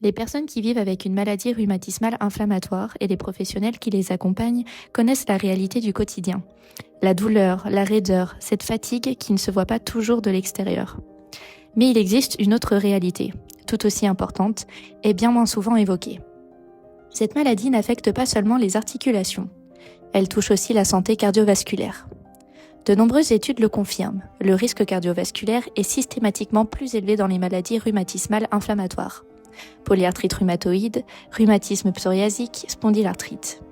Les personnes qui vivent avec une maladie rhumatismale inflammatoire et les professionnels qui les accompagnent connaissent la réalité du quotidien. La douleur, la raideur, cette fatigue qui ne se voit pas toujours de l'extérieur. Mais il existe une autre réalité, tout aussi importante et bien moins souvent évoquée. Cette maladie n'affecte pas seulement les articulations, elle touche aussi la santé cardiovasculaire. De nombreuses études le confirment, le risque cardiovasculaire est systématiquement plus élevé dans les maladies rhumatismales inflammatoires. Polyarthrite rhumatoïde, rhumatisme psoriasique, spondylarthrite.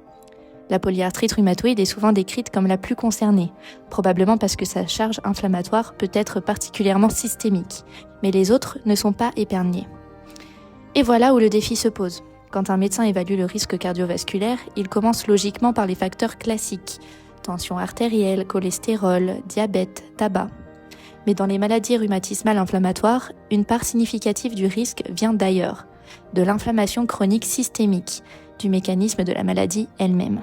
La polyarthrite rhumatoïde est souvent décrite comme la plus concernée, probablement parce que sa charge inflammatoire peut être particulièrement systémique, mais les autres ne sont pas épargnés. Et voilà où le défi se pose. Quand un médecin évalue le risque cardiovasculaire, il commence logiquement par les facteurs classiques, tension artérielle, cholestérol, diabète, tabac. Mais dans les maladies rhumatismales inflammatoires, une part significative du risque vient d'ailleurs, de l'inflammation chronique systémique, du mécanisme de la maladie elle-même.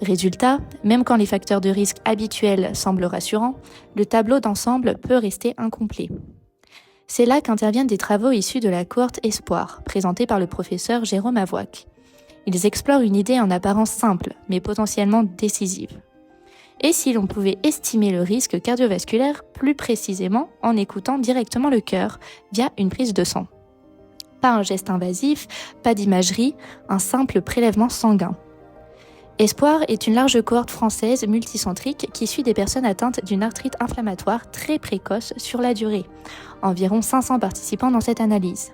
Résultat, même quand les facteurs de risque habituels semblent rassurants, le tableau d'ensemble peut rester incomplet. C'est là qu'interviennent des travaux issus de la cohorte Espoir, présentée par le professeur Jérôme Avouac. Ils explorent une idée en apparence simple, mais potentiellement décisive. Et si l'on pouvait estimer le risque cardiovasculaire plus précisément en écoutant directement le cœur via une prise de sang. Pas un geste invasif, pas d'imagerie, un simple prélèvement sanguin. Espoir est une large cohorte française multicentrique qui suit des personnes atteintes d'une arthrite inflammatoire très précoce sur la durée. Environ 500 participants dans cette analyse.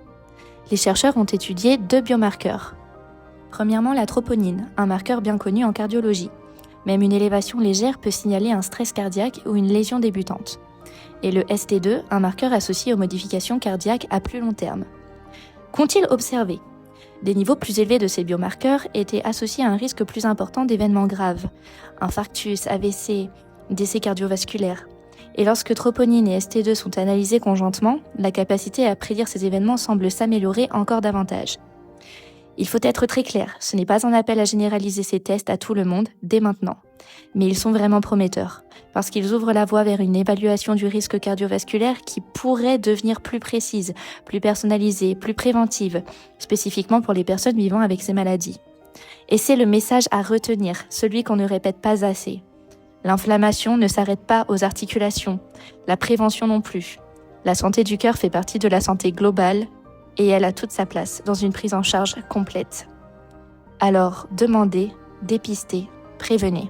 Les chercheurs ont étudié 2 biomarqueurs. Premièrement, la troponine, un marqueur bien connu en cardiologie. Même une élévation légère peut signaler un stress cardiaque ou une lésion débutante. Et le ST2, un marqueur associé aux modifications cardiaques à plus long terme. Qu'ont-ils observé ? Des niveaux plus élevés de ces biomarqueurs étaient associés à un risque plus important d'événements graves, infarctus, AVC, décès cardiovasculaire. Et lorsque troponine et ST2 sont analysés conjointement, la capacité à prédire ces événements semble s'améliorer encore davantage. Il faut être très clair, ce n'est pas un appel à généraliser ces tests à tout le monde dès maintenant. Mais ils sont vraiment prometteurs, parce qu'ils ouvrent la voie vers une évaluation du risque cardiovasculaire qui pourrait devenir plus précise, plus personnalisée, plus préventive, spécifiquement pour les personnes vivant avec ces maladies. Et c'est le message à retenir, celui qu'on ne répète pas assez. L'inflammation ne s'arrête pas aux articulations, la prévention non plus. La santé du cœur fait partie de la santé globale, et elle a toute sa place dans une prise en charge complète. Alors, demandez, dépistez, prévenez.